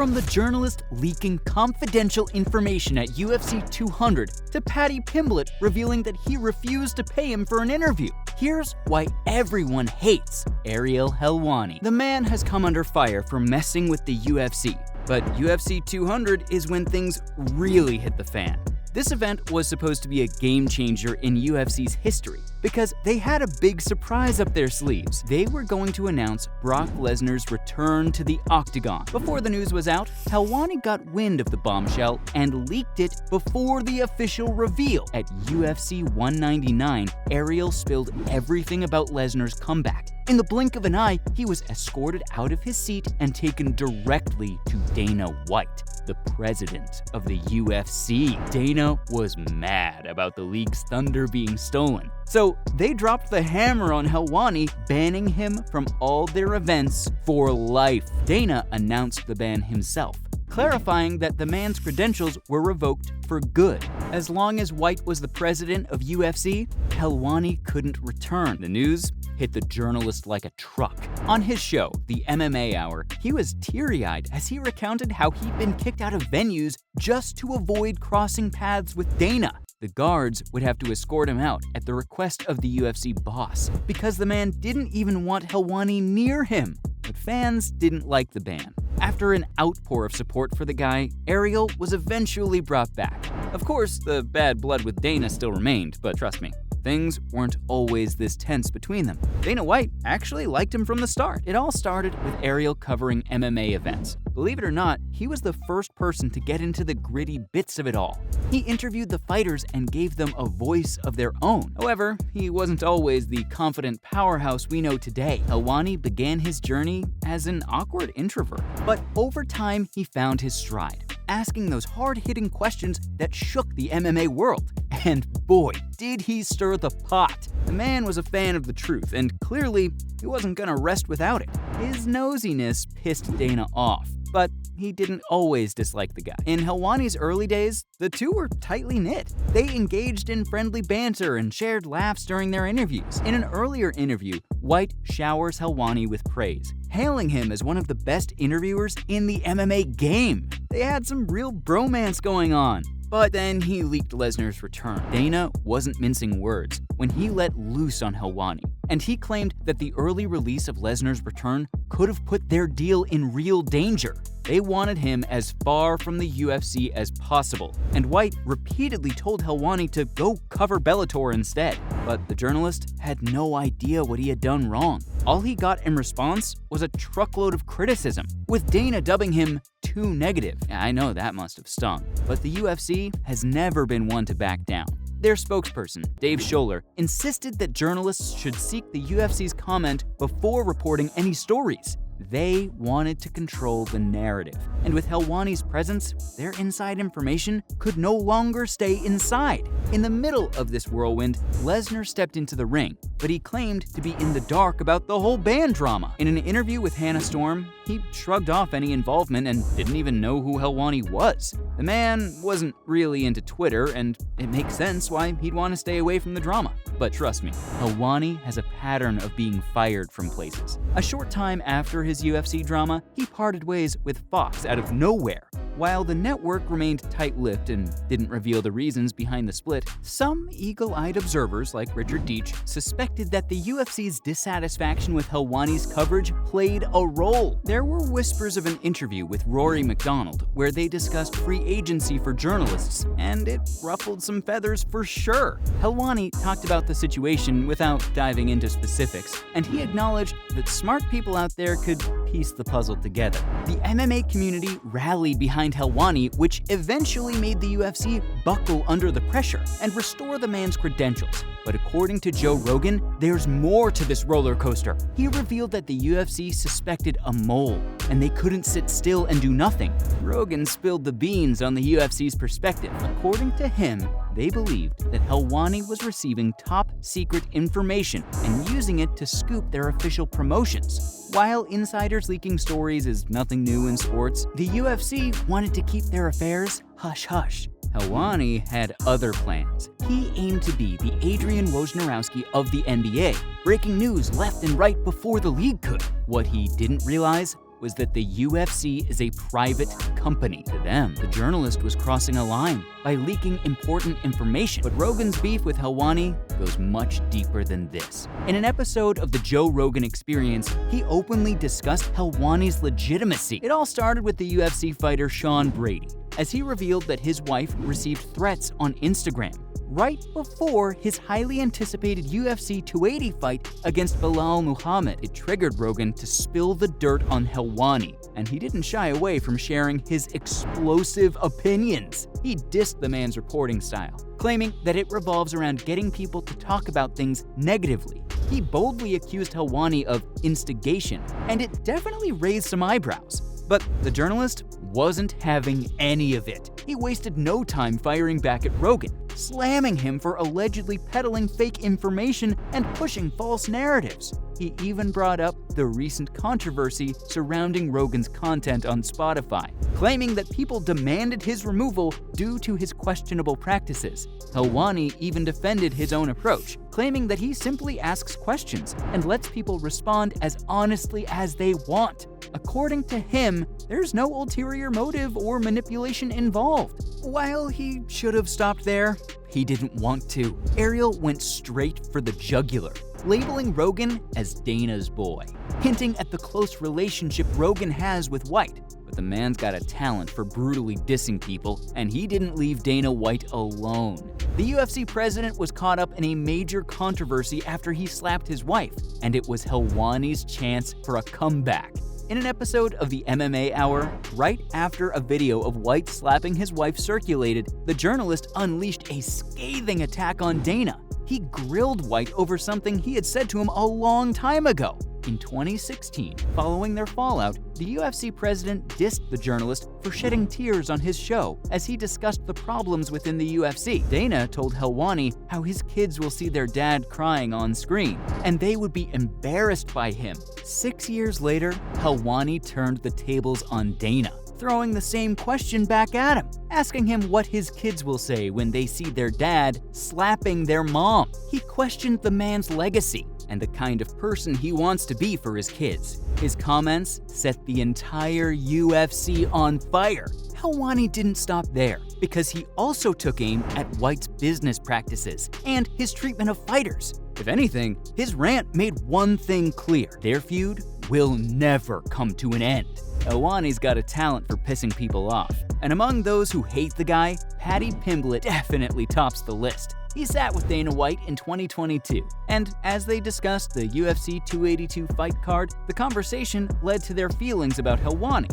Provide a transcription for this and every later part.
From the journalist leaking confidential information at UFC 200 to Paddy Pimblett revealing that he refused to pay him for an interview. Here's why everyone hates Ariel Helwani. The man has come under fire for messing with the UFC, but UFC 200 is when things really hit the fan. This event was supposed to be a game changer in UFC's history because they had a big surprise up their sleeves. They were going to announce Brock Lesnar's return to the octagon. Before the news was out, Helwani got wind of the bombshell and leaked it before the official reveal. At UFC 199, Ariel spilled everything about Lesnar's comeback. In the blink of an eye, he was escorted out of his seat and taken directly to Dana White, the president of the UFC. Dana was mad about the league's thunder being stolen, so they dropped the hammer on Helwani, banning him from all their events for life. Dana announced the ban himself, clarifying that the man's credentials were revoked for good. As long as White was the president of UFC, Helwani couldn't return. The news hit the journalist like a truck. On his show, the MMA Hour, he was teary-eyed as he recounted how he'd been kicked out of venues just to avoid crossing paths with Dana. The guards would have to escort him out at the request of the UFC boss because the man didn't even want Helwani near him. But fans didn't like the ban. After an outpour of support for the guy, Ariel was eventually brought back. Of course, the bad blood with Dana still remained, but trust me, things weren't always this tense between them. Dana White actually liked him from the start. It all started with Ariel covering MMA events. Believe it or not, he was the first person to get into the gritty bits of it all. He interviewed the fighters and gave them a voice of their own. However, he wasn't always the confident powerhouse we know today. Helwani began his journey as an awkward introvert, but over time he found his stride, asking those hard-hitting questions that shook the MMA world. And boy, did he stir the pot. The man was a fan of the truth, and clearly he wasn't gonna rest without it. His nosiness pissed Dana off, but he didn't always dislike the guy. In Helwani's early days, the two were tightly knit. They engaged in friendly banter and shared laughs during their interviews. In an earlier interview, White showers Helwani with praise, hailing him as one of the best interviewers in the MMA game. They had some real bromance going on. But then he leaked Lesnar's return. Dana wasn't mincing words when he let loose on Helwani, and he claimed that the early release of Lesnar's return could have put their deal in real danger. They wanted him as far from the UFC as possible, and White repeatedly told Helwani to go cover Bellator instead. But the journalist had no idea what he had done wrong. All he got in response was a truckload of criticism, with Dana dubbing him too negative. I know that must have stung. But the UFC has never been one to back down. Their spokesperson, Dave Scholler, insisted that journalists should seek the UFC's comment before reporting any stories. They wanted to control the narrative. And with Helwani's presence, their inside information could no longer stay inside. In the middle of this whirlwind, Lesnar stepped into the ring, but he claimed to be in the dark about the whole ban drama. In an interview with Hannah Storm, he shrugged off any involvement and didn't even know who Helwani was. The man wasn't really into Twitter, and it makes sense why he'd want to stay away from the drama. But trust me, Helwani has a pattern of being fired from places. A short time after his UFC drama, he parted ways with Fox out of nowhere. While the network remained tight-lipped and didn't reveal the reasons behind the split, some eagle-eyed observers like Richard Deitch suspected that the UFC's dissatisfaction with Helwani's coverage played a role. There were whispers of an interview with Rory McDonald where they discussed free agency for journalists, and it ruffled some feathers for sure. Helwani talked about the situation without diving into specifics, and he acknowledged that smart people out there could piece the puzzle together. The MMA community rallied behind Helwani, which eventually made the UFC buckle under the pressure and restore the man's credentials. But according to Joe Rogan, there's more to this roller coaster. He revealed that the UFC suspected a mole, and they couldn't sit still and do nothing. Rogan spilled the beans on the UFC's perspective. According to him, they believed that Helwani was receiving top-secret information and using it to scoop their official promotions. While insiders leaking stories is nothing new in sports, the UFC wanted to keep their affairs hush-hush. Helwani had other plans. He aimed to be the Adrian Wojnarowski of the NBA, breaking news left and right before the league could. What he didn't realize was that the UFC is a private company. To them, the journalist was crossing a line by leaking important information. But Rogan's beef with Helwani goes much deeper than this. In an episode of the Joe Rogan Experience, he openly discussed Helwani's legitimacy. It all started with the UFC fighter Sean Brady, as he revealed that his wife received threats on Instagram right before his highly anticipated UFC 280 fight against Belal Muhammad. It triggered Rogan to spill the dirt on Helwani, and he didn't shy away from sharing his explosive opinions. He dissed the man's reporting style, claiming that it revolves around getting people to talk about things negatively. He boldly accused Helwani of instigation, and it definitely raised some eyebrows. But the journalist wasn't having any of it. He wasted no time firing back at Rogan, slamming him for allegedly peddling fake information and pushing false narratives. He even brought up the recent controversy surrounding Rogan's content on Spotify, claiming that people demanded his removal due to his questionable practices. Helwani even defended his own approach, claiming that he simply asks questions and lets people respond as honestly as they want. According to him, there's no ulterior motive or manipulation involved. While he should have stopped there, he didn't want to. Ariel went straight for the jugular, labeling Rogan as Dana's boy, hinting at the close relationship Rogan has with White. But the man's got a talent for brutally dissing people, and he didn't leave Dana White alone. The UFC president was caught up in a major controversy after he slapped his wife, and it was Helwani's chance for a comeback. In an episode of the MMA Hour, right after a video of White slapping his wife circulated, the journalist unleashed a scathing attack on Dana. He grilled White over something he had said to him a long time ago. In 2016, following their fallout, the UFC president dissed the journalist for shedding tears on his show as he discussed the problems within the UFC. Dana told Helwani how his kids will see their dad crying on screen, and they would be embarrassed by him. 6 years later, Helwani turned the tables on Dana, throwing the same question back at him, asking him what his kids will say when they see their dad slapping their mom. He questioned the man's legacy and the kind of person he wants to be for his kids. His comments set the entire UFC on fire. Helwani didn't stop there, because he also took aim at White's business practices and his treatment of fighters. If anything, his rant made one thing clear: their feud will never come to an end. Helwani's got a talent for pissing people off, and among those who hate the guy, Paddy Pimblett definitely tops the list. He sat with Dana White in 2022, and as they discussed the UFC 282 fight card, the conversation led to their feelings about Helwani.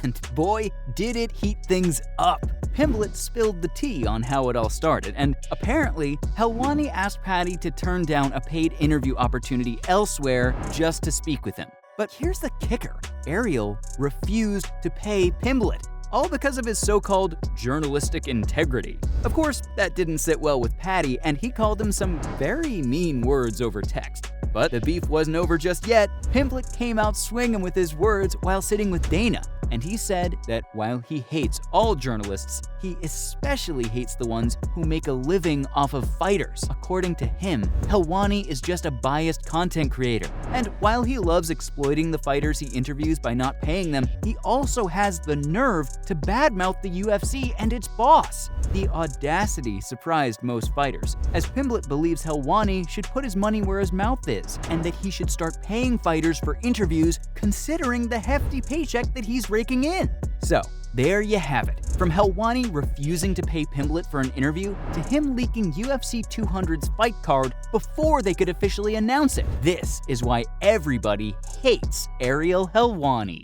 And boy, did it heat things up. Pimblett spilled the tea on how it all started, and apparently, Helwani asked Paddy to turn down a paid interview opportunity elsewhere just to speak with him. But here's the kicker: Ariel refused to pay Pimblett, all because of his so-called journalistic integrity. Of course, that didn't sit well with Paddy, and he called him some very mean words over text. But the beef wasn't over just yet. Pimblett came out swinging with his words while sitting with Dana, and he said that while he hates all journalists, he especially hates the ones who make a living off of fighters. According to him, Helwani is just a biased content creator, and while he loves exploiting the fighters he interviews by not paying them, he also has the nerve to badmouth the UFC and its boss. The audacity surprised most fighters, as Pimblett believes Helwani should put his money where his mouth is, and that he should start paying fighters for interviews considering the hefty paycheck that he's raking in. So, there you have it. From Helwani refusing to pay Pimblett for an interview, to him leaking UFC 200's fight card before they could officially announce it. This is why everybody hates Ariel Helwani.